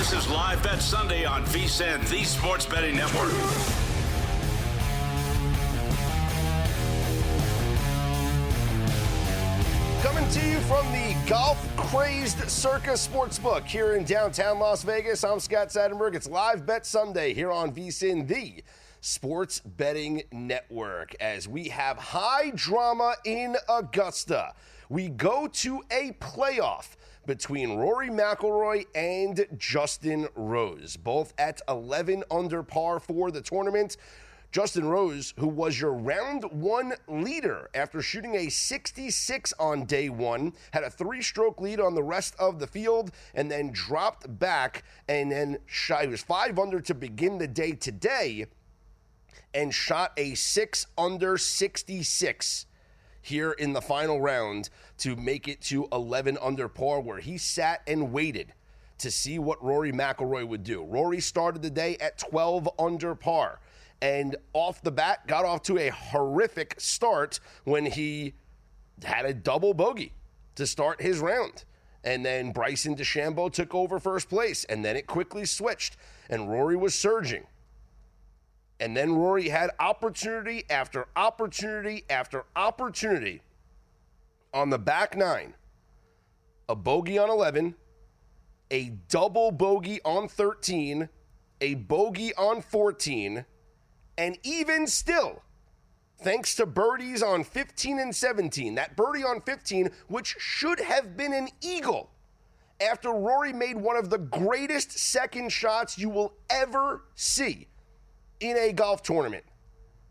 This is Live Bet Sunday on VSiN, the Sports Betting Network. Coming to you from the golf-crazed Circa Sportsbook here in downtown Las Vegas. I'm Scott Seidenberg. It's Live Bet Sunday here on VSiN, the Sports Betting Network. As we have high drama in Augusta, we go to a playoff between Rory McIlroy and Justin Rose, both at 11 under par for the tournament. Justin Rose, who was your round one leader after shooting a 66 on day one, had a 3-stroke lead on the rest of the field and then dropped back and then shot. He was 5 under to begin the day today and shot a 6 under 66 here in the final round to make it to 11 under par, where he sat and waited to see what Rory McIlroy would do. Rory started the day at 12 under par. And off the bat, got off to a horrific start when he had a double bogey to start his round. And then Bryson DeChambeau took over first place, and then it quickly switched, and Rory was surging. And then Rory had opportunity after opportunity after opportunity on the back nine. A bogey on 11, a double bogey on 13, a bogey on 14, and even still, thanks to birdies on 15 and 17, that birdie on 15, which should have been an eagle, after Rory made one of the greatest second shots you will ever see in a golf tournament.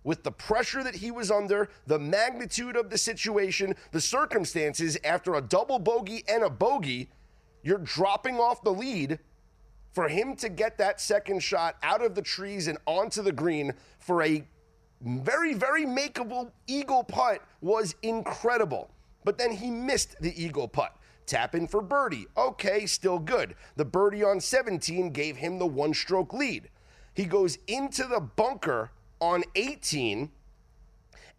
With the pressure that he was under, the magnitude of the situation, the circumstances, after a double bogey and a bogey, you're dropping off the lead. For him to get that second shot out of the trees and onto the green for a very, very makeable eagle putt was incredible. But then he missed the eagle putt. Tap in for birdie. Okay, still good. The birdie on 17 gave him the 1-stroke lead. He goes into the bunker on 18,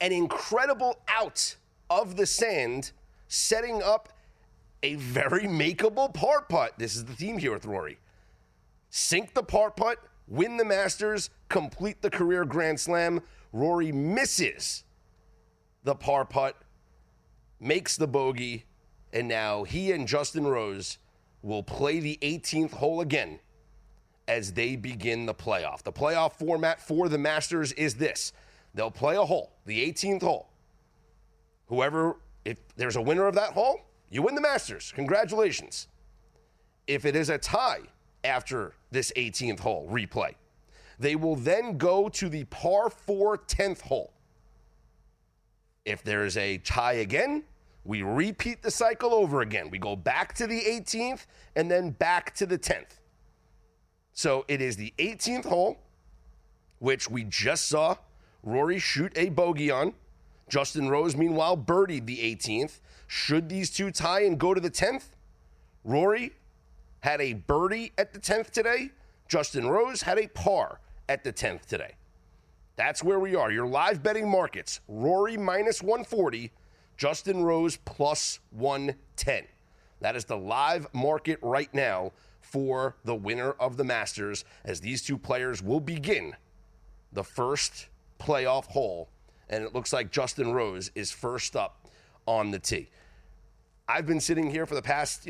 an incredible out of the sand, setting up a very makeable par putt. This is the theme here with Rory. Sink the par putt, win the Masters, complete the career Grand Slam. Rory misses the par putt, makes the bogey, and now he and Justin Rose will play the 18th hole again as they begin the playoff. The playoff format for the Masters is this. They'll play a hole, the 18th hole. If there's a winner of that hole, you win the Masters. Congratulations. If it is a tie after this 18th hole replay, they will then go to the par 4 10th hole. If there is a tie again, we repeat the cycle over again. We go back to the 18th and then back to the 10th. So it is the 18th hole, which we just saw Rory shoot a bogey on. Justin Rose, meanwhile, birdied the 18th. Should these two tie and go to the 10th, Rory had a birdie at the 10th today. Justin Rose had a par at the 10th today. That's where we are. Your live betting markets: Rory minus 140, Justin Rose plus 110. That is the live market right now for the winner of the Masters, as these two players will begin the first playoff hole. And it looks like Justin Rose is first up on the tee. I've been sitting here for the past,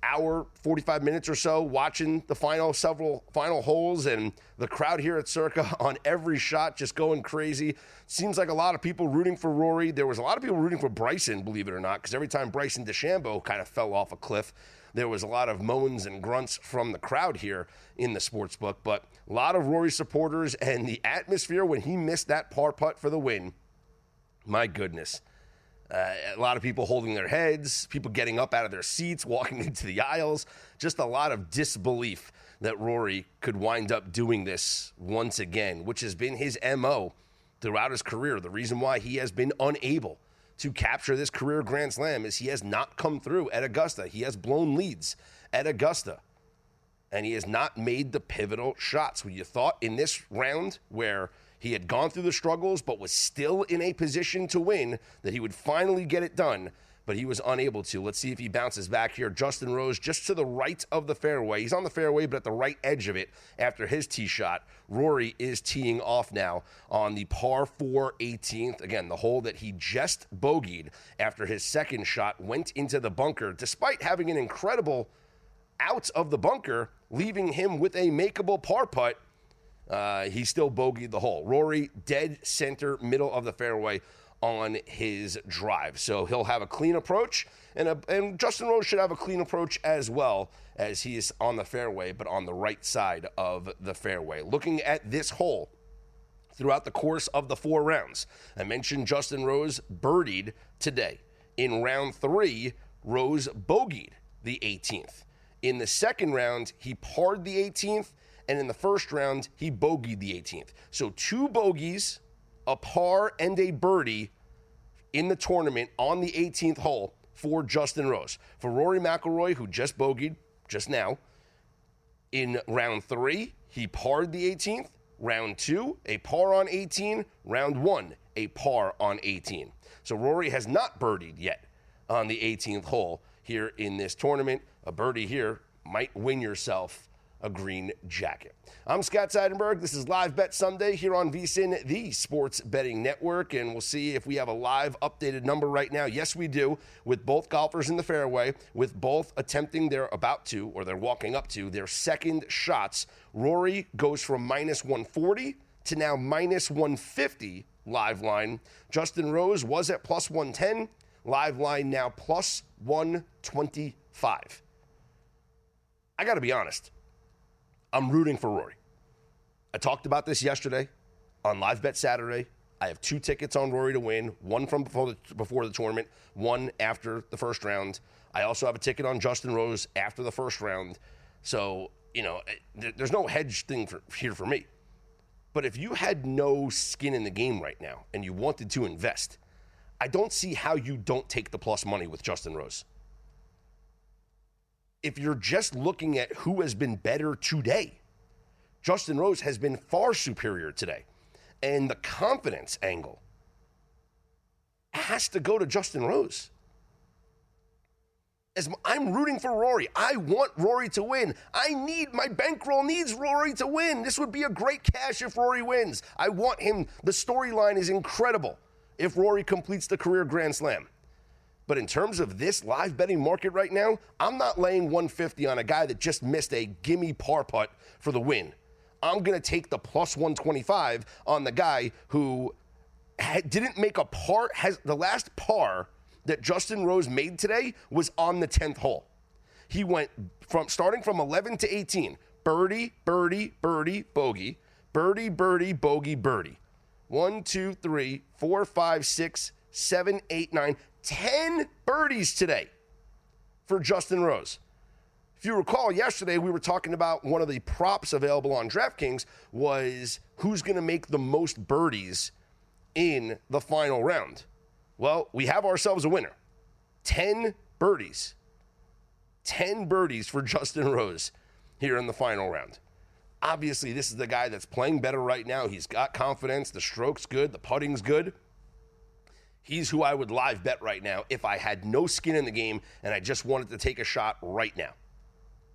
hour, 45 minutes or so, watching the several final holes, and the crowd here at Circa on every shot just going crazy. Seems like a lot of people rooting for Rory. There was a lot of people rooting for Bryson, believe it or not, because every time Bryson DeChambeau kind of fell off a cliff, there was a lot of moans and grunts from the crowd here in the sportsbook. But a lot of Rory supporters, and the atmosphere when he missed that par putt for the win, my goodness. A lot of people holding their heads, people getting up out of their seats, walking into the aisles. Just a lot of disbelief that Rory could wind up doing this once again, which has been his MO throughout his career. The reason why he has been unable to capture this career Grand Slam is he has not come through at Augusta. He has blown leads at Augusta, and he has not made the pivotal shots. When you thought in this round, where he had gone through the struggles but was still in a position to win, that he would finally get it done, but he was unable to. Let's see if he bounces back here. Justin Rose just to the right of the fairway. He's on the fairway, but at the right edge of it after his tee shot. Rory is teeing off now on the par 4 18th. Again, the hole that he just bogeyed after his second shot went into the bunker, despite having an incredible out of the bunker, leaving him with a makeable par putt. He still bogeyed the hole. Rory dead center, middle of the fairway on his drive. So he'll have a clean approach, and Justin Rose should have a clean approach as well, as he is on the fairway, but on the right side of the fairway. Looking at this hole throughout the course of the 4 rounds, I mentioned Justin Rose birdied today. In round 3, Rose bogeyed the 18th. In the second round, he parred the 18th, and in the first round, he bogeyed the 18th. So 2 bogeys, a par, and a birdie in the tournament on the 18th hole for Justin Rose. For Rory McIlroy, who just bogeyed just now, in round 3, he parred the 18th. Round 2, a par on 18. Round 1, a par on 18. So Rory has not birdied yet on the 18th hole here in this tournament. A birdie here might win yourself a green jacket. I'm Scott Seidenberg. This is Live Bet Sunday here on VSiN, the Sports Betting Network, and we'll see if we have a live updated number right now. Yes, we do, with both golfers in the fairway, with both attempting they're walking up to their second shots. Rory goes from minus 140 to now minus 150 live line. Justin Rose was at plus 110. Live line now plus 125. I got to be honest. I'm rooting for Rory. I talked about this yesterday on Live Bet Saturday. I have 2 tickets on Rory to win, one from before the tournament, one after the first round. I also have a ticket on Justin Rose after the first round. So, there's no hedge thing here for me. But if you had no skin in the game right now and you wanted to invest, I don't see how you don't take the plus money with Justin Rose. If you're just looking at who has been better today, Justin Rose has been far superior today. And the confidence angle has to go to Justin Rose. As I'm rooting for Rory. I want Rory to win. My bankroll needs Rory to win. This would be a great cash if Rory wins. I want him. The storyline is incredible if Rory completes the career Grand Slam. But in terms of this live betting market right now, I'm not laying 150 on a guy that just missed a gimme par putt for the win. I'm going to take the plus 125 on the guy who didn't make a par. The last par that Justin Rose made today was on the 10th hole. He went starting from 11 to 18. Birdie, birdie, birdie, bogey. Birdie, birdie, bogey, birdie. 1, 2, 3, 4, 5, 6, 7, 8, 9, 10 birdies today for Justin Rose. If you recall, yesterday we were talking about one of the props available on DraftKings was who's going to make the most birdies in the final round. Well, we have ourselves a winner. 10 birdies. 10 birdies for Justin Rose here in the final round. Obviously, this is the guy that's playing better right now. He's got confidence. The stroke's good. The putting's good. He's who I would live bet right now if I had no skin in the game and I just wanted to take a shot right now.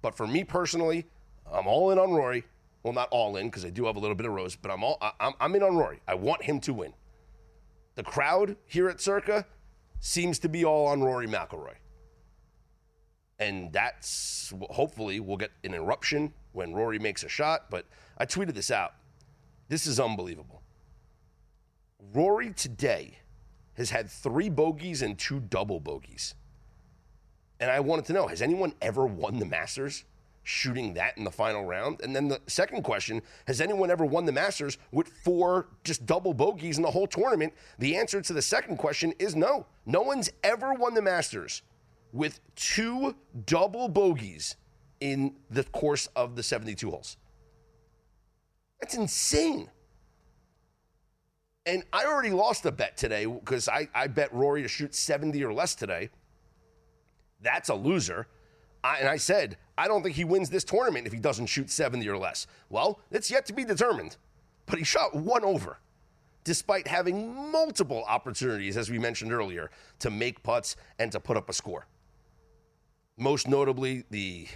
But for me personally, I'm all in on Rory. Well, not all in because I do have a little bit of Rose, but I'm in on Rory. I want him to win. The crowd here at Circa seems to be all on Rory McIlroy. And that's, hopefully, we'll get an eruption when Rory makes a shot. But I tweeted this out. This is unbelievable. Rory today has had 3 bogeys and 2 double bogeys. And I wanted to know, has anyone ever won the Masters shooting that in the final round? And then the second question, has anyone ever won the Masters with 4 just double bogeys in the whole tournament? The answer to the second question is no. No one's ever won the Masters with 2 double bogeys in the course of the 72 holes. That's insane. And I already lost a bet today because I bet Rory to shoot 70 or less today. That's a loser. And I said, I don't think he wins this tournament if he doesn't shoot 70 or less. Well, it's yet to be determined. But he shot 1 over despite having multiple opportunities, as we mentioned earlier, to make putts and to put up a score. Most notably, the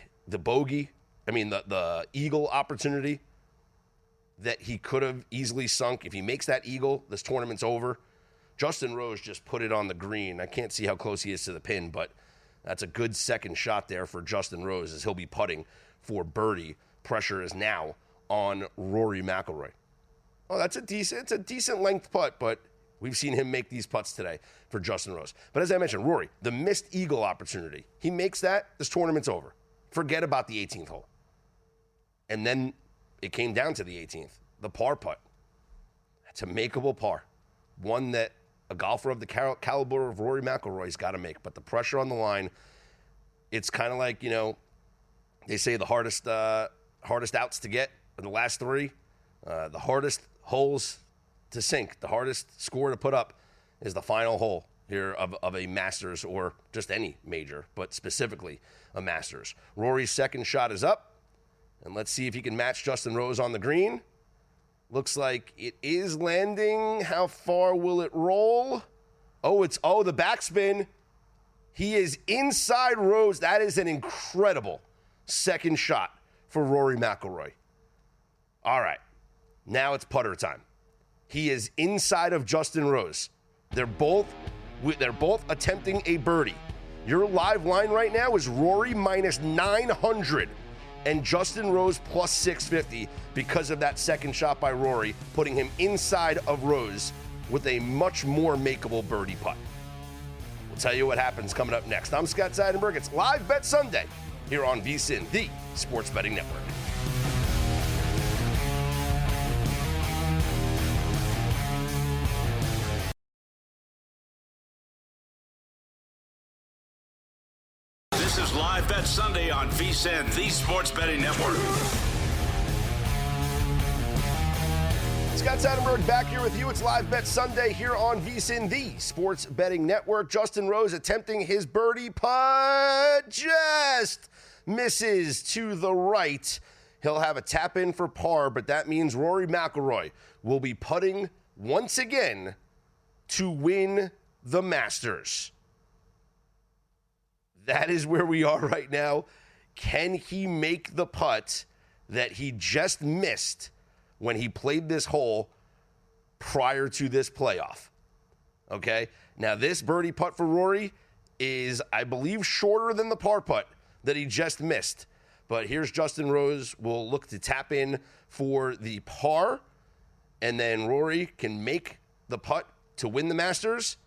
eagle opportunity that he could have easily sunk. If he makes that eagle, this tournament's over. Justin Rose just put it on the green. I can't see how close he is to the pin, but that's a good second shot there for Justin Rose as he'll be putting for birdie. Pressure is now on Rory McIlroy. Oh, it's a decent length putt, but we've seen him make these putts today for Justin Rose. But as I mentioned, Rory, the missed eagle opportunity. He makes that, this tournament's over. Forget about the 18th hole. And then it came down to the 18th, the par putt. That's a makeable par. One that a golfer of the caliber of Rory McIlroy's got to make. But the pressure on the line, it's kind of like, they say the hardest outs to get are the last three. The hardest holes to sink, the hardest score to put up is the final hole here of a Masters or just any major, but specifically a Masters. Rory's second shot is up, and let's see if he can match Justin Rose on the green. Looks like it is landing. How far will it roll? The backspin. He is inside Rose. That is an incredible second shot for Rory McIlroy. All right, now it's putter time. He is inside of Justin Rose. They're both attempting a birdie. Your live line right now is Rory minus 900 and Justin Rose plus 650 because of that second shot by Rory, putting him inside of Rose with a much more makeable birdie putt. We'll tell you what happens coming up next. I'm Scott Seidenberg. It's Live Bet Sunday here on VSiN, the Sports Betting Network. This is Live Bet Sunday on VSiN, the Sports Betting Network. Scott Seidenberg back here with you. It's Live Bet Sunday here on VSiN, the Sports Betting Network. Justin Rose attempting his birdie putt, just misses to the right. He'll have a tap in for par, but that means Rory McIlroy will be putting once again to win the Masters. That is where we are right now. Can he make the putt that he just missed when he played this hole prior to this playoff? Okay, now this birdie putt for Rory is, I believe, shorter than the par putt that he just missed. But here's Justin Rose. Will look to tap in for the par, and then Rory can make the putt to win the Masters.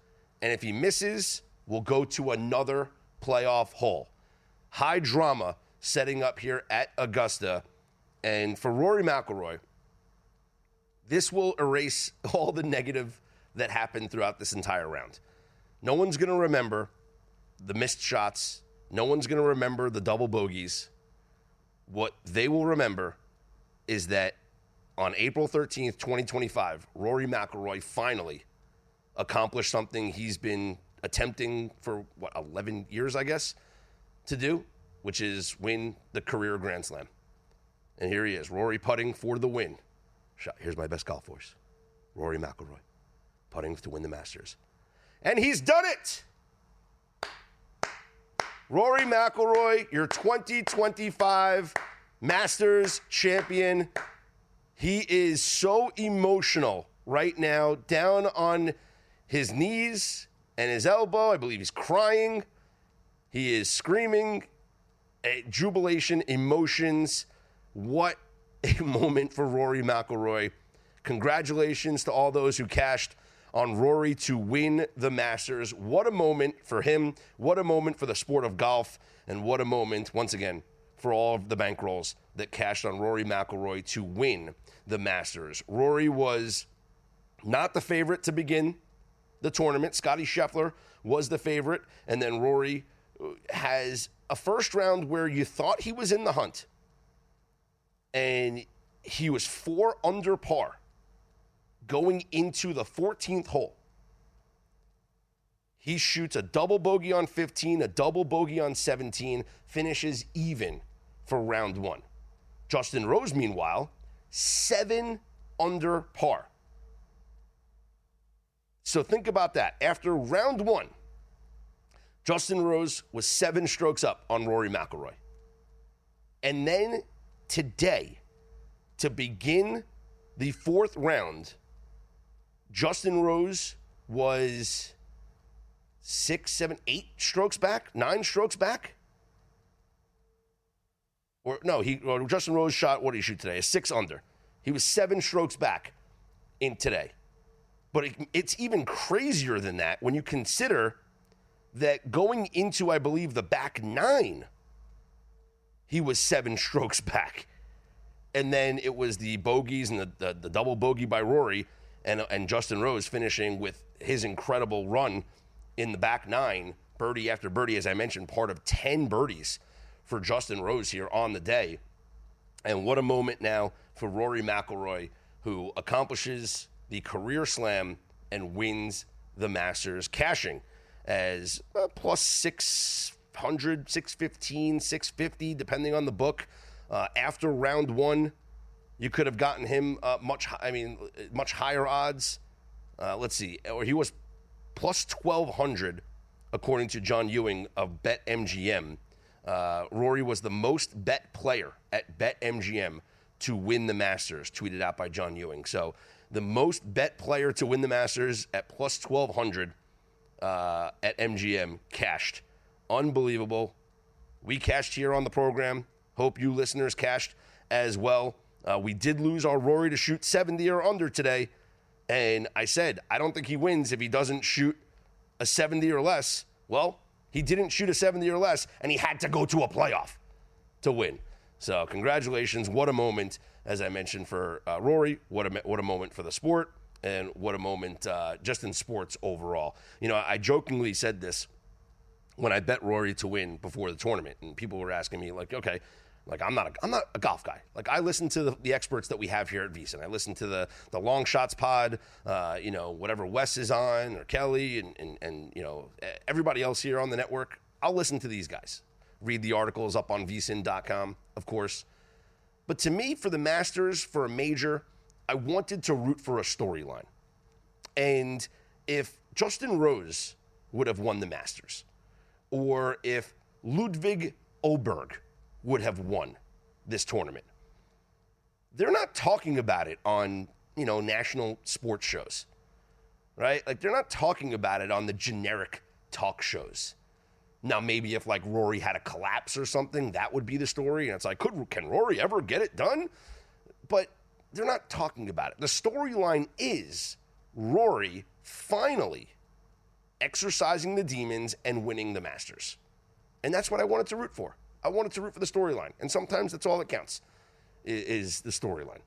And if he misses, we'll go to another playoff hole. High drama setting up here at Augusta. And for Rory McIlroy, this will erase all the negative that happened throughout this entire round. No one's going to remember the missed shots. No one's going to remember the double bogeys. What they will remember is that on April 13th, 2025, Rory McIlroy finally accomplished something he's been attempting for, 11 years, I guess, to do, which is win the career Grand Slam. And here he is, Rory putting for the win. Here's my best golf voice. Rory McIlroy putting to win the Masters. And he's done it! Rory McIlroy, your 2025 Masters champion. He is so emotional right now, down on his knees and his elbow. I believe he's crying. He is screaming, jubilation, emotions. What a moment for Rory McIlroy. Congratulations to all those who cashed on Rory to win the Masters. What a moment for him. What a moment for the sport of golf. And what a moment, once again, for all of the bankrolls that cashed on Rory McIlroy to win the Masters. Rory was not the favorite to begin the tournament. Scottie Scheffler was the favorite. And then Rory has a first round where you thought he was in the hunt. And he was 4 under par going into the 14th hole. He shoots a double bogey on 15, a double bogey on 17, finishes even for round 1. Justin Rose, meanwhile, 7 under par. So think about that. After round one, Justin Rose was 7 strokes up on Rory McIlroy. And then today, to begin the 4th round, Justin Rose was 6, 7, 8 strokes back, 9 strokes back. Or no, Justin Rose shot, what did he shoot today? A 6 under. He was 7 strokes back in today. But it's even crazier than that when you consider that going into, I believe, the back 9, he was 7 strokes back. And then it was the bogeys and the double bogey by Rory and Justin Rose finishing with his incredible run in the back 9, birdie after birdie, as I mentioned, part of 10 birdies for Justin Rose here on the day. And what a moment now for Rory McIlroy, who accomplishes the career slam and wins the Masters, cashing as plus 600, 615, 650, depending on the book. After round one, you could have gotten him much higher odds. Let's see, or he was plus 1,200 according to John Ewing of BetMGM. Rory was the most bet player at BetMGM to win the Masters, tweeted out by John Ewing. So the most bet player to win the Masters at plus 1,200 at MGM cashed. Unbelievable. We cashed here on the program. Hope you listeners cashed as well. We did lose our Rory to shoot 70 or under today. And I said, I don't think he wins if he doesn't shoot a 70 or less. Well, he didn't shoot a 70 or less, and he had to go to a playoff to win. So congratulations. What a moment, as I mentioned, for Rory. What a moment for the sport, and what a moment just in sports overall. You know, I jokingly said this when I bet Rory to win before the tournament, and people were asking me, like, okay, like I'm not a golf guy. Like I listen to the experts that we have here at VSiN. I listen to the Long Shots pod, whatever Wes is on or Kelly and everybody else here on the network. I'll listen to these guys. Read the articles up on vsin.com, of course. But to me, for the Masters, for a major, I wanted to root for a storyline. And if Justin Rose would have won the Masters, or if Ludwig Oberg would have won this tournament, they're not talking about it on, national sports shows, right? Like, they're not talking about it on the generic talk shows. Now, maybe if, like, Rory had a collapse or something, that would be the story. And it's like, can Rory ever get it done? But they're not talking about it. The storyline is Rory finally exercising the demons and winning the Masters. And that's what I wanted to root for. I wanted to root for the storyline. And sometimes that's all that counts, is the storyline.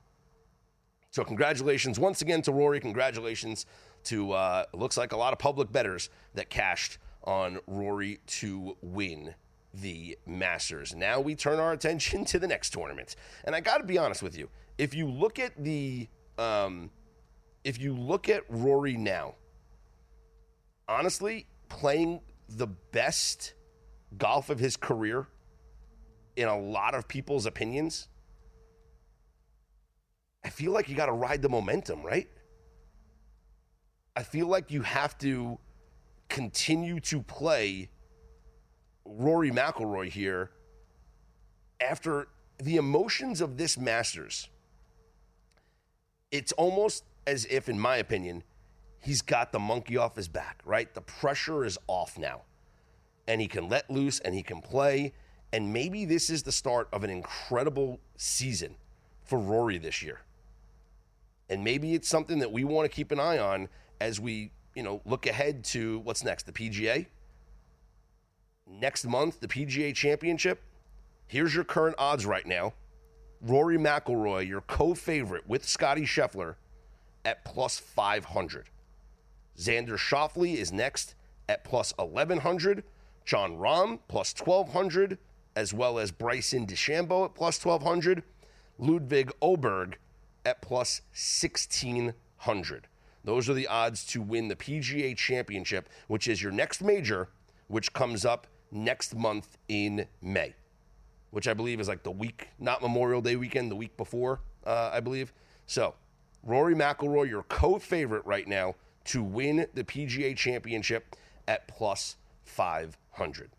So congratulations once again to Rory. Congratulations to, looks like a lot of public bettors that cashed on Rory to win the Masters. Now we turn our attention to the next tournament. And I got to be honest with you. If you look at Rory now, honestly, playing the best golf of his career, in a lot of people's opinions, I feel like you got to ride the momentum, right? I feel like you have to continue to play Rory McIlroy here after the emotions of this Masters. It's almost as if, in my opinion, he's got the monkey off his back, right? The pressure is off now, and he can let loose and he can play. And maybe this is the start of an incredible season for Rory this year. And maybe it's something that we want to keep an eye on as we, look ahead to what's next, the PGA. Next month, the PGA Championship. Here's your current odds right now. Rory McIlroy, your co-favorite with Scottie Scheffler, at plus 500. Xander Schauffele is next at plus 1,100. Jon Rahm, plus 1,200. As well as Bryson DeChambeau at plus 1,200. Ludwig Oberg at plus 1,600. Those are the odds to win the PGA Championship, which is your next major, which comes up next month in May, which I believe is like the week, not Memorial Day weekend, the week before, I believe. So, Rory McIlroy, your co-favorite right now to win the PGA Championship at plus 500.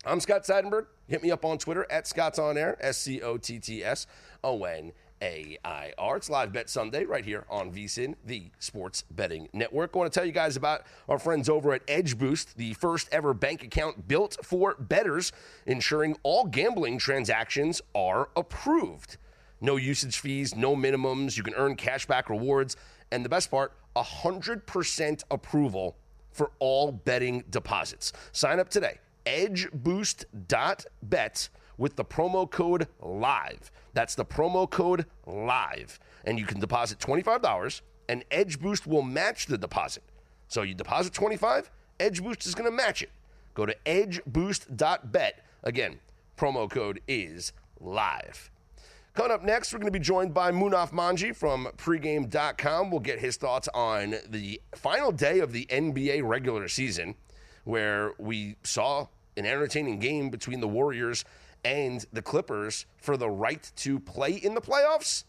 I'm Scott Seidenberg. Hit me up on Twitter at ScottsOnAir, ScottsOnAir. It's Live Bet Sunday right here on VSiN, the Sports Betting Network. I want to tell you guys about our friends over at Edge Boost, the first ever bank account built for bettors, ensuring all gambling transactions are approved. No usage fees, no minimums. You can earn cashback rewards. And the best part, 100% approval for all betting deposits. Sign up today. edgeboost.bet with the promo code LIVE. That's the promo code LIVE. And you can deposit $25, and Edge Boost will match the deposit. So you deposit $25, Edge Boost is going to match it. Go to edgeboost.bet. Again, promo code is LIVE. Coming up next, we're going to be joined by Munaf Manji from pregame.com. We'll get his thoughts on the final day of the NBA regular season, where we saw an entertaining game between the Warriors and the Clippers for the right to play in the playoffs,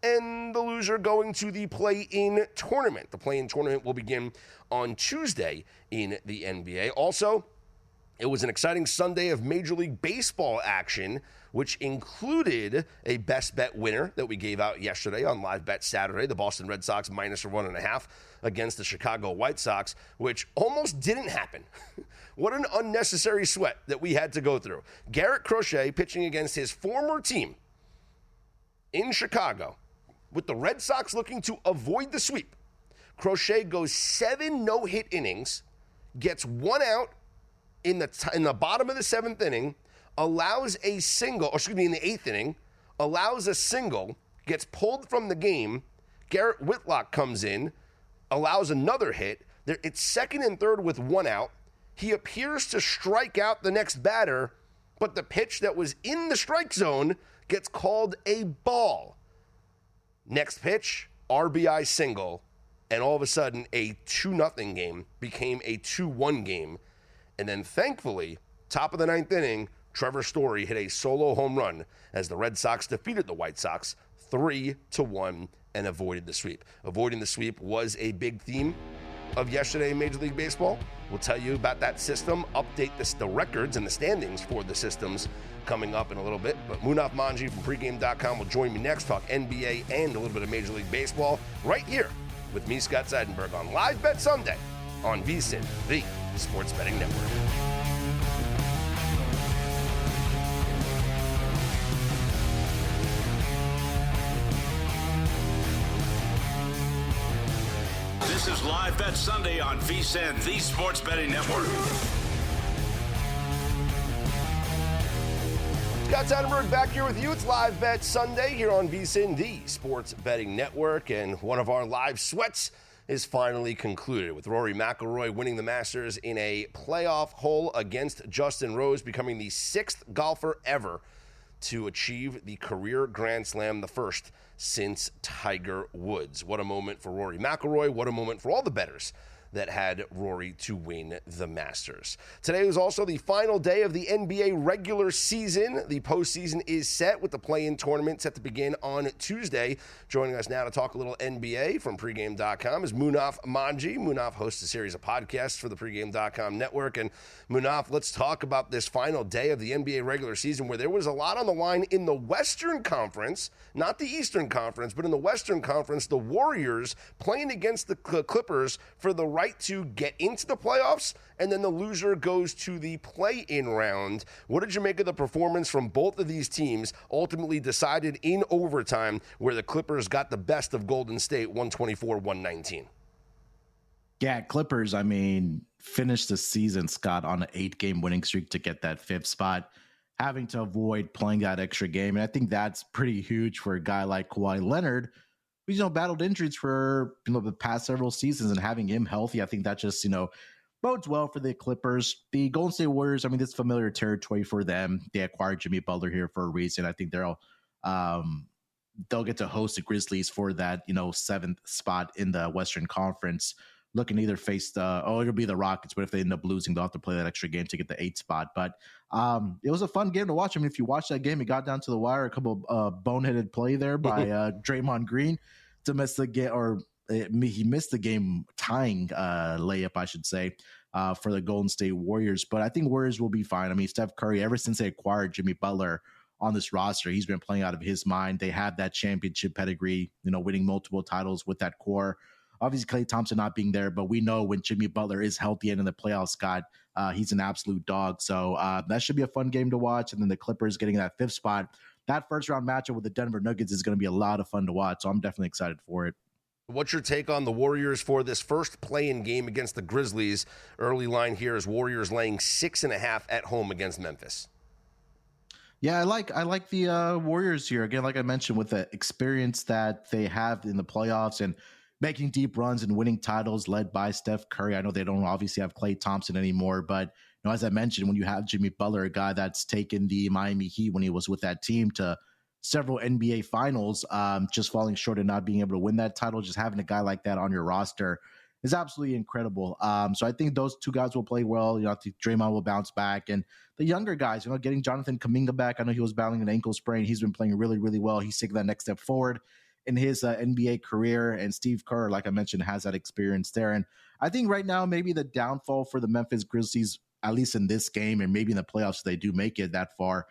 and the loser going to the play-in tournament. The play-in tournament will begin on Tuesday in the NBA. Also, it was an exciting Sunday of Major League Baseball action, which included a best bet winner that we gave out yesterday on Live Bet Saturday, the Boston Red Sox minus 1.5 against the Chicago White Sox, which almost didn't happen. What an unnecessary sweat that we had to go through. Garrett Crochet pitching against his former team in Chicago, with the Red Sox looking to avoid the sweep. Crochet goes 7 no-hit innings, gets 1 out in the bottom of the 7th inning, allows a single, in the 8th inning, allows a single, gets pulled from the game. Garrett Whitlock comes in, allows another hit. It's 2nd and 3rd with 1 out. He appears to strike out the next batter, but the pitch that was in the strike zone gets called a ball. Next pitch, RBI single, and all of a sudden a 2-0 game became a 2-1 game. And then thankfully, top of the 9th inning, Trevor Story hit a solo home run as the Red Sox defeated the White Sox 3-1 and avoided the sweep. Avoiding the sweep was a big theme of yesterday in Major League Baseball. We'll tell you about that system, update the records and the standings for the systems coming up in a little bit. But Munaf Manji from pregame.com will join me next, talk NBA and a little bit of Major League Baseball right here with me, Scott Seidenberg, on Live Bet Sunday on VSiN, the Sports Betting Network. This is Live Bet Sunday on VSiN, the Sports Betting Network. Scott Seidenberg back here with you. It's Live Bet Sunday here on VSiN, the Sports Betting Network, and one of our live sweats is finally concluded, with Rory McIlroy winning the Masters in a playoff hole against Justin Rose, becoming the 6th golfer ever to achieve the career Grand Slam, the first since Tiger Woods. What a moment for Rory McIlroy. What a moment for all the bettors that had Rory to win the Masters. Today was also the final day of the NBA regular season. The postseason is set, with the play-in tournament set to begin on Tuesday. Joining us now to talk a little NBA from pregame.com is Munaf Manji. Munaf hosts a series of podcasts for the pregame.com network. And Munaf, let's talk about this final day of the NBA regular season, where there was a lot on the line in the Western Conference, not the Eastern Conference, but in the Western Conference, the Warriors playing against the Clippers for the right to get into the playoffs, and then the loser goes to the play-in round. What did you make of the performance from both of these teams, ultimately decided in overtime, where the Clippers got the best of Golden State, 124-119? Yeah, Clippers, finished the season, Scott, on an 8-game winning streak to get that 5th spot, having to avoid playing that extra game. And I think that's pretty huge for a guy like Kawhi Leonard, who's, battled injuries for, the past several seasons, and having him healthy, I think that just, bodes well for the Clippers. The Golden State Warriors, this familiar territory for them. They acquired Jimmy Butler here for a reason. I think they'll get to host the Grizzlies for that, 7th spot in the Western Conference, looking to either face it'll be the Rockets, but if they end up losing, they'll have to play that extra game to get the 8th spot. But it was a fun game to watch. If you watch that game, it got down to the wire. A couple of boneheaded play there by Draymond Green to miss the game, or he missed the game tying layup, I should say, for the Golden State Warriors. But I think Warriors will be fine. I mean, Steph Curry, ever since they acquired Jimmy Butler on this roster, he's been playing out of his mind. They have that championship pedigree, winning multiple titles with that core. Obviously, Klay Thompson not being there, but we know when Jimmy Butler is healthy and in the playoffs, Scott, he's an absolute dog. So that should be a fun game to watch. And then the Clippers getting that 5th spot. That first round matchup with the Denver Nuggets is going to be a lot of fun to watch. So I'm definitely excited for it. What's your take on the Warriors for this first play-in game against the Grizzlies? Early line here is Warriors laying 6.5 at home against Memphis. Yeah, I like the Warriors here. Again, like I mentioned, with the experience that they have in the playoffs and making deep runs and winning titles led by Steph Curry. I know they don't obviously have Klay Thompson anymore, but as I mentioned, when you have Jimmy Butler, a guy that's taken the Miami Heat when he was with that team to several NBA finals, just falling short and not being able to win that title, just having a guy like that on your roster is absolutely incredible. So I think those two guys will play well. I think Draymond will bounce back. And the younger guys, getting Jonathan Kuminga back. I know he was battling an ankle sprain. He's been playing really, really well. He's taking that next step forward in his NBA career. And Steve Kerr, like I mentioned, has that experience there. And I think right now, maybe the downfall for the Memphis Grizzlies, at least in this game and maybe in the playoffs, if they do make it that far,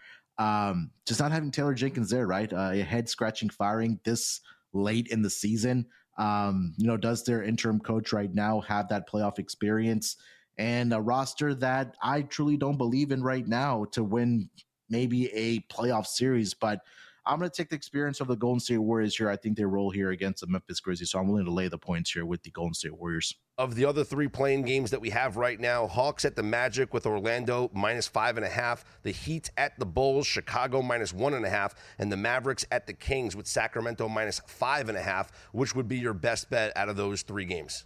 just not having Taylor Jenkins there, right? A head scratching firing this late in the season. Does their interim coach right now have that playoff experience and a roster that I truly don't believe in right now to win maybe a playoff series? But I'm going to take the experience of the Golden State Warriors here. I think they roll here against the Memphis Grizzlies, so I'm willing to lay the points here with the Golden State Warriors. Of the other 3 playing games that we have right now, Hawks at the Magic with Orlando -5.5, the Heat at the Bulls, Chicago -1.5, and the Mavericks at the Kings with Sacramento -5.5. Which would be your best bet out of those 3 games?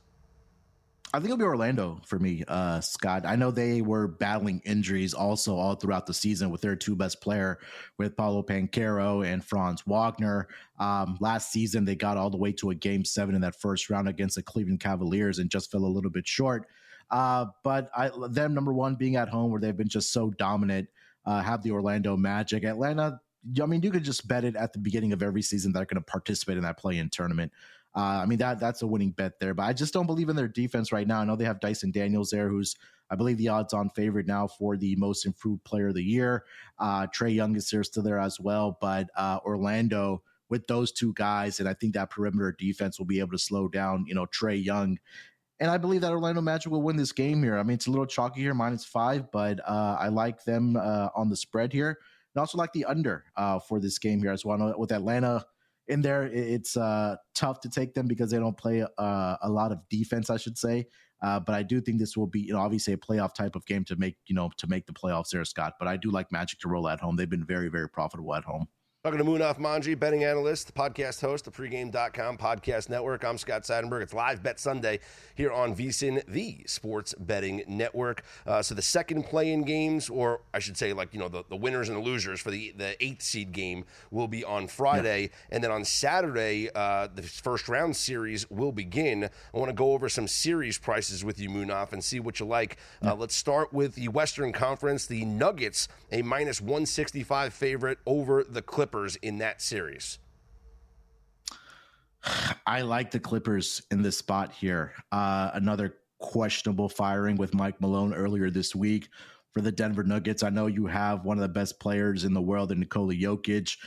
I think it'll be Orlando for me, Scott. I know they were battling injuries also all throughout the season with their 2 best player, with Paulo Banchero and Franz Wagner. Last season, they got all the way to a Game 7 in that first round against the Cleveland Cavaliers and just fell a little bit short. But them, number one, being at home where they've been just so dominant, have the Orlando Magic. Atlanta, I mean, you could just bet it at the beginning of every season that they're going to participate in that play-in tournament. That's a winning bet there, but I just don't believe in their defense right now. I know they have Dyson Daniels there, who's, I believe, the odds-on favorite now for the most improved player of the year. Trae Young is still there as well, but Orlando with those 2 guys, and I think that perimeter defense will be able to slow down, Trae Young. And I believe that Orlando Magic will win this game here. I mean, it's a little chalky here, -5, but I like them on the spread here. And also like the under for this game here as well. I know with Atlanta in there, it's tough to take them because they don't play a lot of defense, I should say. But I do think this will be, obviously a playoff type of game to make the playoffs there, Scott. But I do like Magic to roll at home. They've been very, very profitable at home. Talking to Munaf Manji, betting analyst, the podcast host, the pregame.com podcast network. I'm Scott Seidenberg. It's Live Bet Sunday here on VSiN, the sports betting network. So the second play-in games, or I should say the winners and the losers for the 8th seed game will be on Friday. Yep. And then on Saturday, the first round series will begin. I want to go over some series prices with you, Munaf, and see what you like. Yep. Let's start with the Western Conference. The Nuggets, a -165 favorite over the Clippers in that series. I like the Clippers in this spot here. Another questionable firing with Mike Malone earlier this week for the Denver Nuggets. I know you have one of the best players in the world in Nikola Jokic,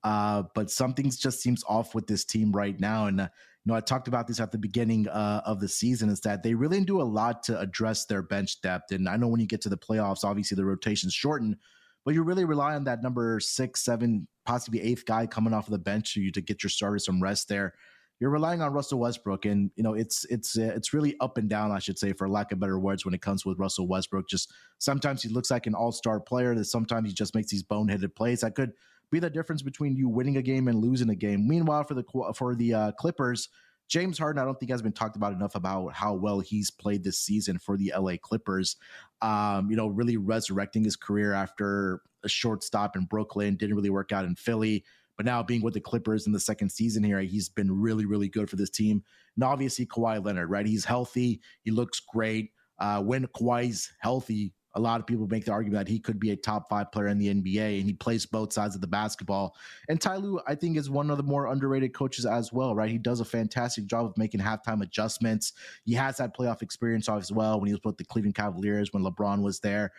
but something just seems off with this team right now. And I talked about this at the beginning of the season, is that they really didn't do a lot to address their bench depth. And I know when you get to the playoffs, obviously the rotation's shortened, but you really rely on that number 6, 7, possibly 8th guy coming off of the bench for you to get your starters some rest there. You're relying on Russell Westbrook, and it's really up and down, I should say, for lack of better words, when it comes with Russell Westbrook. Just sometimes he looks like an all-star player, that sometimes he just makes these boneheaded plays that could be the difference between you winning a game and losing a game. Meanwhile, for the Clippers, James Harden, I don't think has been talked about enough about how well he's played this season for the LA Clippers. Really resurrecting his career after a short stop in Brooklyn, didn't really work out in Philly, but now being with the Clippers in the second season here, he's been really, really good for this team. And obviously Kawhi Leonard, right? He's healthy. He looks great. When Kawhi's healthy, a lot of people make the argument that he could be a top 5 player in the NBA, and he plays both sides of the basketball. And Ty Lue, I think, is one of the more underrated coaches as well, right? He does a fantastic job of making halftime adjustments. He has that playoff experience as well when he was with the Cleveland Cavaliers when LeBron was there.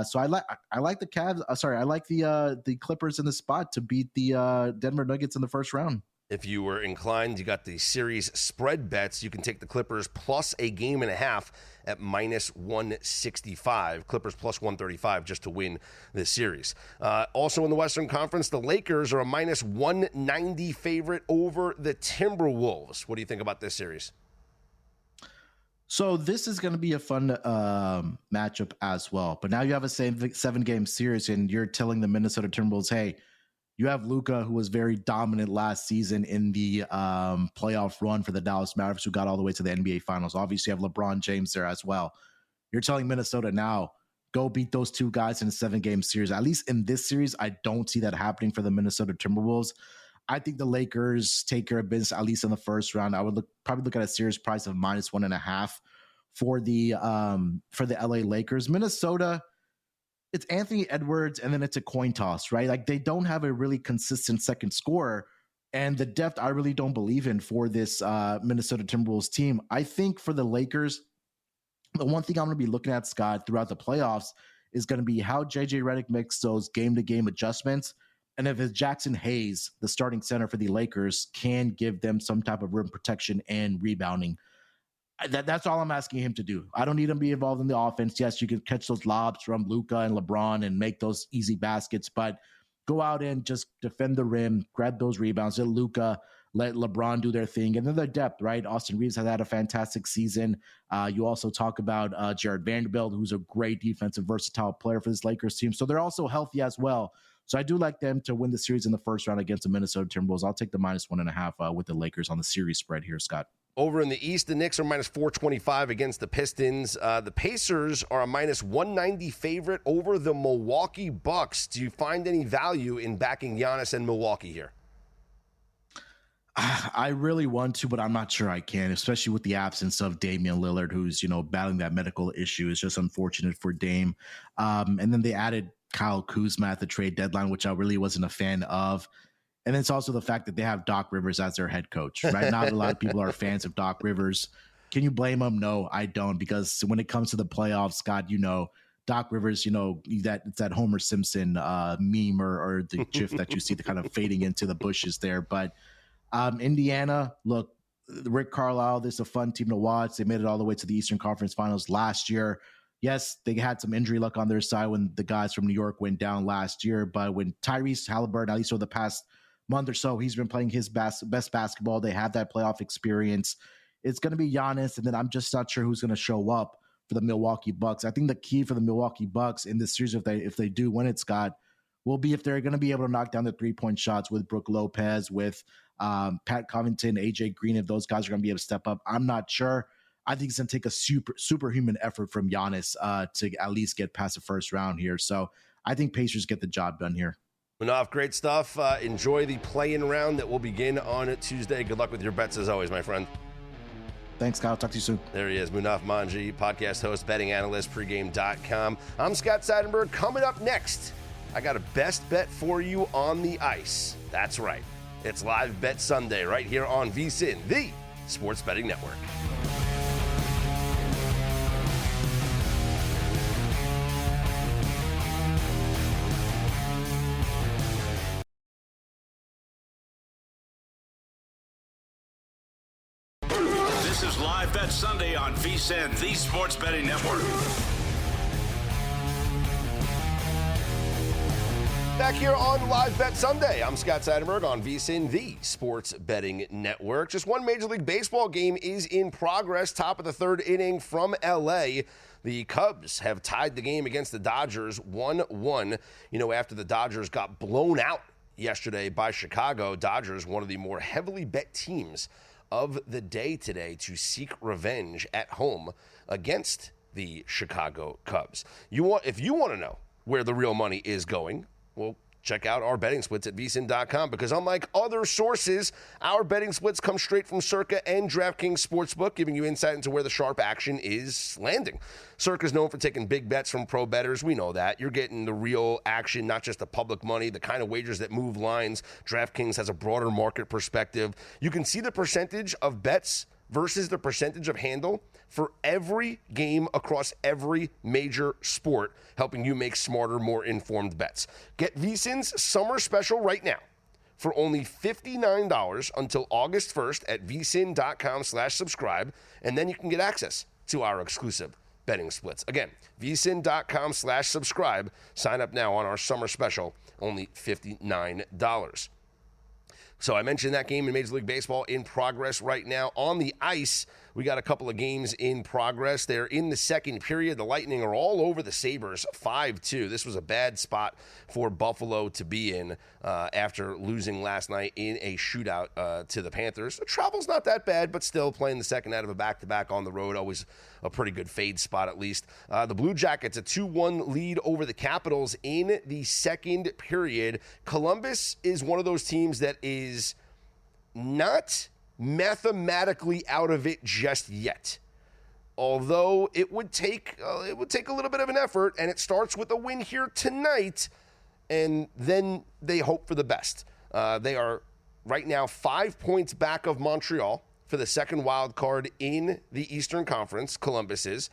So I like the Cavs. I like the Clippers in the spot to beat the Denver Nuggets in the first round. If you were inclined, you got the series spread bets. You can take the Clippers plus a game and a half at minus 165. Clippers plus 135 just to win this series. Also in the Western Conference, the Lakers are a minus 190 favorite over the Timberwolves. What do you think about this series? So this is going to be a fun matchup as well. But now you have a 7-game series, and you're telling the Minnesota Timberwolves, hey, you have Luka, who was very dominant last season in the playoff run for the Dallas Mavericks, who got all the way to the NBA Finals. Obviously, you have LeBron James there as well. You're telling Minnesota now, go beat those two guys in a 7-game series. At least in this series, I don't see that happening for the Minnesota Timberwolves. I think the Lakers take care of business, at least in the first round. I would probably look at a series price of minus 1.5 for the LA Lakers. Minnesota, it's Anthony Edwards, and then it's a coin toss, right? Like, they don't have a really consistent second scorer, and the depth I really don't believe in for this Minnesota Timberwolves team. I think for the Lakers, the one thing I'm going to be looking at, Scott, throughout the playoffs is going to be how JJ Redick makes those game-to-game adjustments, and if it's Jackson Hayes, the starting center for the Lakers, can give them some type of rim protection and rebounding. That's all I'm asking him to do. I don't need him to be involved in the offense. Yes, you can catch those lobs from Luka and LeBron and make those easy baskets, but go out and just defend the rim, grab those rebounds, let Luka, let LeBron do their thing. And then the depth, right? Austin Reeves has had a fantastic season. You also talk about Jared Vanderbilt, who's a great defensive, versatile player for this Lakers team. So they're also healthy as well. So I do like them to win the series in the first round against the Minnesota Timberwolves. I'll take the minus 1.5 with the Lakers on the series spread here, Scott. Over in the East, the Knicks are minus 425 against the Pistons. The Pacers are a minus 190 favorite over the Milwaukee Bucks. Do you find any value in backing Giannis and Milwaukee here? I really want to, but I'm not sure I can, especially with the absence of Damian Lillard, who's, battling that medical issue. It's just unfortunate for Dame. And then they added Kyle Kuzma at the trade deadline, which I really wasn't a fan of. And it's also the fact that they have Doc Rivers as their head coach, right? Not a lot of people are fans of Doc Rivers. Can you blame him? No, I don't, because when it comes to the playoffs, Scott, Doc Rivers, it's that Homer Simpson meme or the gif that you see the kind of fading into the bushes there. But Indiana, look, Rick Carlisle, this is a fun team to watch. They made it all the way to the Eastern Conference Finals last year. Yes, they had some injury luck on their side when the guys from New York went down last year. But when Tyrese Halliburton, at least over the past month or so, he's been playing his best basketball. They have that playoff experience. It's going to be Giannis, and then I'm just not sure who's going to show up for the Milwaukee Bucks. I think the key for the Milwaukee Bucks in this series, if they do win it, Scott, will be if they're going to be able to knock down the 3-point shots with Brook Lopez, with Pat Covington, AJ Green, if those guys are going to be able to step up. I'm not sure. I think it's going to take a superhuman effort from Giannis to at least get past the first round here. So I think Pacers get the job done here. Munaf, great stuff. Enjoy the play-in round that will begin on Tuesday. Good luck with your bets as always, my friend. Thanks, Kyle. Talk to you soon. There he is, Munaf Manji, podcast host, betting analyst, pregame.com. I'm Scott Seidenberg. Coming up next, I got a best bet for you on the ice. That's right. It's Live Bet Sunday right here on VSiN, the Sports Betting Network. This is Live Bet Sunday on VSiN, the Sports Betting Network. Back here on Live Bet Sunday, I'm Scott Seidenberg on VSiN, the Sports Betting Network. Just one Major League Baseball game is in progress. Top of the third inning from L.A. The Cubs have tied the game against the Dodgers 1-1. After the Dodgers got blown out yesterday by Chicago, Dodgers, one of the more heavily bet teams of the day today, to seek revenge at home against the Chicago Cubs. If you want to know where the real money is going, well, check out our betting splits at vsin.com, because unlike other sources, our betting splits come straight from Circa and DraftKings Sportsbook, giving you insight into where the sharp action is landing. Circa is known for taking big bets from pro bettors. We know that. You're getting the real action, not just the public money, the kind of wagers that move lines. DraftKings has a broader market perspective. You can see the percentage of bets versus the percentage of handle for every game across every major sport, helping you make smarter, more informed bets. Get VSiN's summer special right now for only $59 until August 1st at vsin.com/subscribe, and then you can get access to our exclusive betting splits. Again, vsin.com/subscribe. Sign up now on our summer special, only $59. So I mentioned that game in Major League Baseball in progress right now. On the ice, we got a couple of games in progress. They're in the second period. The Lightning are all over the Sabres, 5-2. This was a bad spot for Buffalo to be in after losing last night in a shootout to the Panthers. The travel's not that bad, but still playing the second out of a back-to-back on the road, always a pretty good fade spot at least. The Blue Jackets, a 2-1 lead over the Capitals in the second period. Columbus is one of those teams that is not mathematically out of it just yet, although it would take a little bit of an effort, and it starts with a win here tonight, and then they hope for the best. They are right now 5 points back of Montreal for the second wild card in the Eastern Conference. Columbus is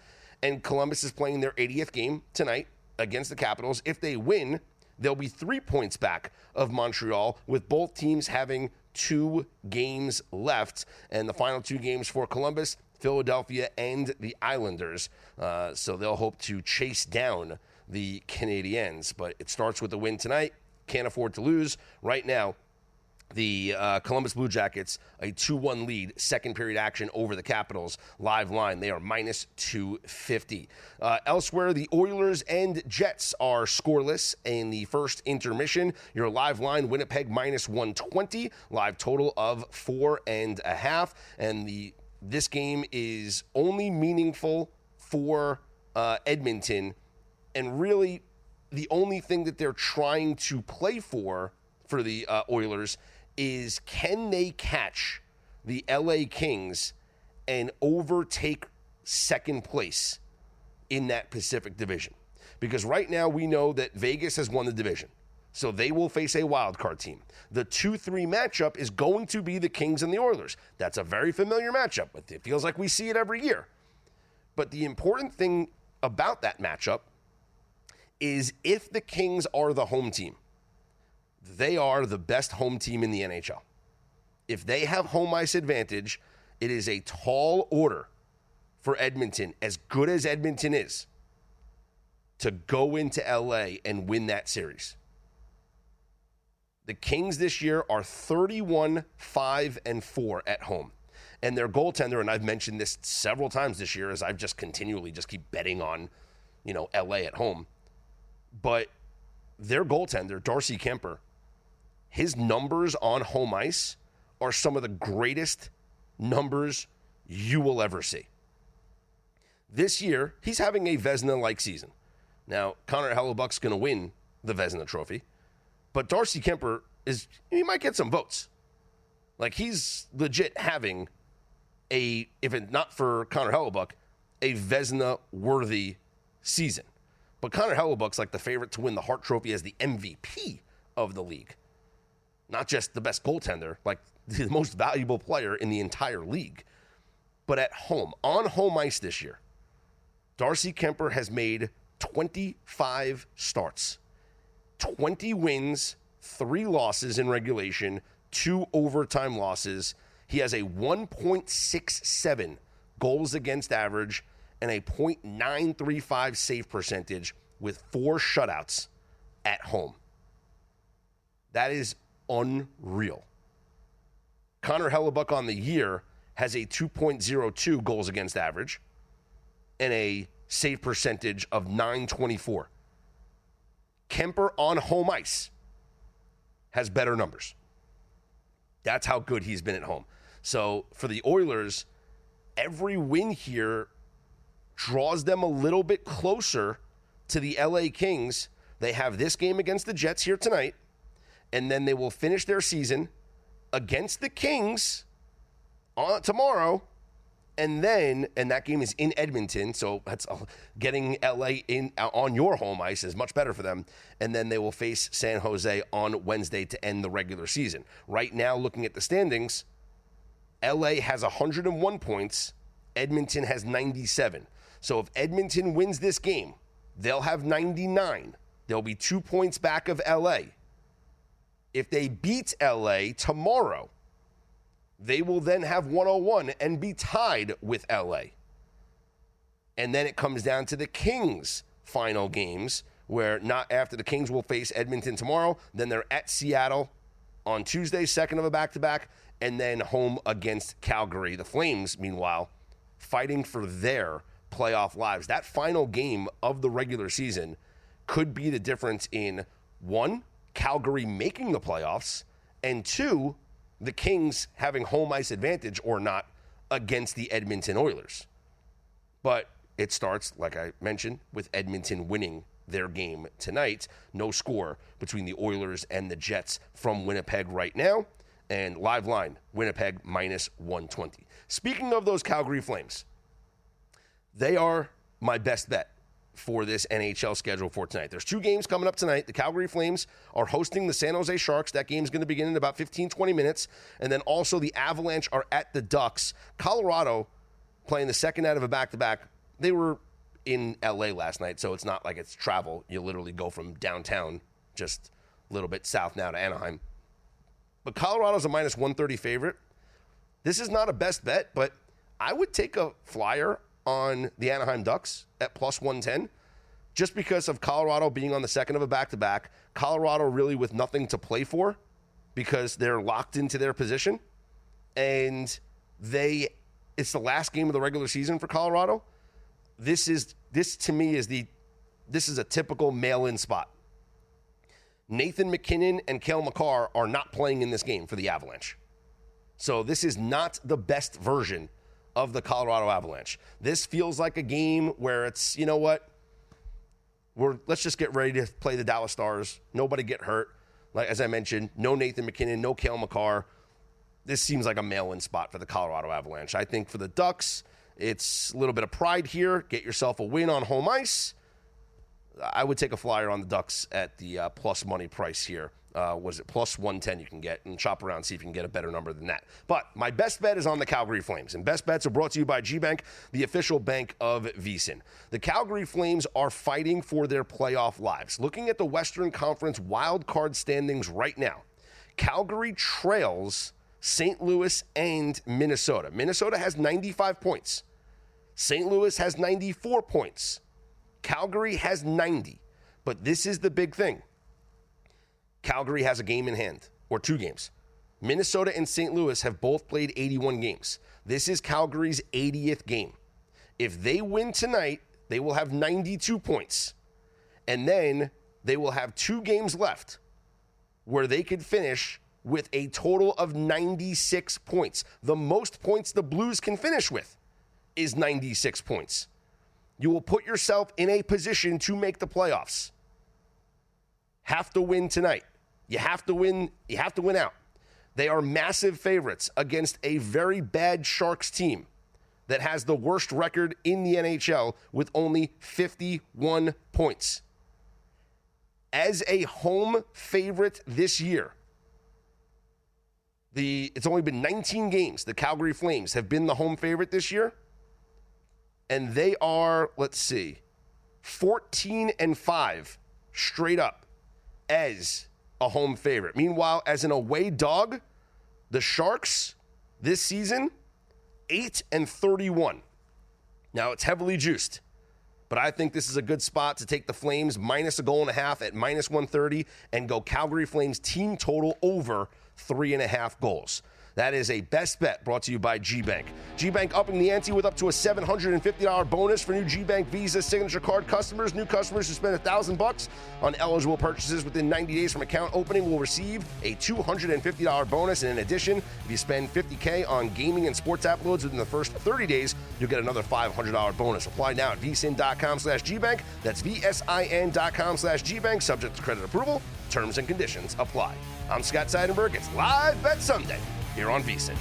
playing their 80th game tonight against the Capitals. If they win, they'll be 3 points back of Montreal, with both teams having 2 games left. And the final 2 games for Columbus, Philadelphia and the Islanders. So they'll hope to chase down the Canadiens. But it starts with a win tonight. Can't afford to lose. Right now, the Columbus Blue Jackets, a 2-1 lead, second period action over the Capitals. Live line, they are minus 250. Elsewhere, the Oilers and Jets are scoreless in the first intermission. Your live line, Winnipeg minus 120, live total of 4.5. And this game is only meaningful for Edmonton, and really the only thing that they're trying to play for the Oilers is, can they catch the LA Kings and overtake second place in that Pacific Division? Because right now we know that Vegas has won the division, so they will face a wild card team. The 2-3 matchup is going to be the Kings and the Oilers. That's a very familiar matchup, but it feels like we see it every year. But the important thing about that matchup is, if the Kings are the home team, they are the best home team in the NHL. If they have home ice advantage, it is a tall order for Edmonton, as good as Edmonton is, to go into LA and win that series. The Kings this year are 31-5-4 at home. And their goaltender, and I've mentioned this several times this year as I've just continually keep betting on, LA at home. But their goaltender, Darcy Kemper, his numbers on home ice are some of the greatest numbers you will ever see. This year, he's having a Vezina-like season. Now, Connor Hellebuck's going to win the Vezina Trophy, but Darcy Kemper he might get some votes. Like, he's legit having if it not for Connor Hellebuck, a Vezina-worthy season. But Connor Hellebuck's like the favorite to win the Hart Trophy as the MVP of the league. Not just the best goaltender, like the most valuable player in the entire league. But at home, on home ice this year, Darcy Kemper has made 25 starts, 20 wins, 3 losses in regulation, 2 overtime losses. He has a 1.67 goals against average and a .935 save percentage with 4 shutouts at home. That is unreal. Connor Hellebuck on the year has a 2.02 goals against average and a save percentage of .924. Kemper on home ice has better numbers. That's how good he's been at home. So for the Oilers, every win here draws them a little bit closer to the LA Kings. They have this game against the Jets here tonight, and then they will finish their season against the Kings tomorrow. And that game is in Edmonton, so that's getting LA in on your home ice is much better for them. And then they will face San Jose on Wednesday to end the regular season. Right now, looking at the standings, LA has 101 points. Edmonton has 97. So if Edmonton wins this game, they'll have 99. They'll be 2 points back of LA. If they beat LA tomorrow, they will then have 101 and be tied with LA. And then it comes down to the Kings' final games, where not after the Kings will face Edmonton tomorrow, then they're at Seattle on Tuesday, second of a back-to-back, and then home against Calgary. The Flames, meanwhile, fighting for their playoff lives. That final game of the regular season could be the difference in, one, Calgary making the playoffs, and two, the Kings having home ice advantage or not against the Edmonton Oilers. But it starts, like I mentioned, with Edmonton winning their game tonight. No score between the Oilers and the Jets from Winnipeg right now. And live line, Winnipeg minus 120. Speaking of those Calgary Flames, they are my best bet for this NHL schedule for tonight. There's 2 games coming up tonight. The Calgary Flames are hosting the San Jose Sharks. That game's going to begin in about 15, 20 minutes. And then also the Avalanche are at the Ducks. Colorado playing the second out of a back-to-back. They were in LA last night, so it's not like it's travel. You literally go from downtown just a little bit south now to Anaheim. But Colorado's a minus 130 favorite. This is not a best bet, but I would take a flyer on the Anaheim Ducks at plus 110 just because of Colorado being on the second of a back-to-back. Colorado really with nothing to play for because they're locked into their position. And it's the last game of the regular season for Colorado. This to me is a typical mail-in spot. Nathan McKinnon and Cale Makar are not playing in this game for the Avalanche. So this is not the best version of the Colorado Avalanche. This feels like a game where it's, you know what, let's just get ready to play the Dallas Stars. Nobody get hurt. Like as I mentioned, no Nathan McKinnon, no Cale Makar. This seems like a mail-in spot for the Colorado Avalanche. I think for the Ducks, it's a little bit of pride here. Get yourself a win on home ice. I would take a flyer on the Ducks at the plus money price here. Was it plus 110 you can get, and shop around, see if you can get a better number than that. But my best bet is on the Calgary Flames, and best bets are brought to you by G-Bank, the official bank of VSiN. The Calgary Flames are fighting for their playoff lives. Looking at the Western Conference wild card standings right now, Calgary trails St. Louis and Minnesota. Minnesota has 95 points. St. Louis has 94 points. Calgary has 90. But this is the big thing. Calgary has a game in hand, or 2 games. Minnesota and St. Louis have both played 81 games. This is Calgary's 80th game. If they win tonight, they will have 92 points. And then they will have 2 games left where they could finish with a total of 96 points. The most points the Blues can finish with is 96 points. You will put yourself in a position to make the playoffs. Have to win tonight. You have to win. You have to win out. They are massive favorites against a very bad Sharks team that has the worst record in the NHL with only 51 points. As a home favorite this year, it's only been 19 games. The Calgary Flames have been the home favorite this year. And they are, 14-5 straight up as a home favorite. Meanwhile, as an away dog, the Sharks this season, 8-31. Now, it's heavily juiced, but I think this is a good spot to take the Flames minus a goal and a half at minus 130 and go Calgary Flames team total over 3.5 goals. That is a best bet brought to you by G-Bank. G-Bank upping the ante with up to a $750 bonus for new G-Bank Visa Signature Card customers. New customers who spend $1,000 on eligible purchases within 90 days from account opening will receive a $250 bonus. And in addition, if you spend $50K on gaming and sports app loads within the first 30 days, you'll get another $500 bonus. Apply now at vsin.com/Gbank. That's VSIN.com/Gbank, subject to credit approval. Terms and conditions apply. I'm Scott Seidenberg. It's Live Bet Sunday here on VSiN.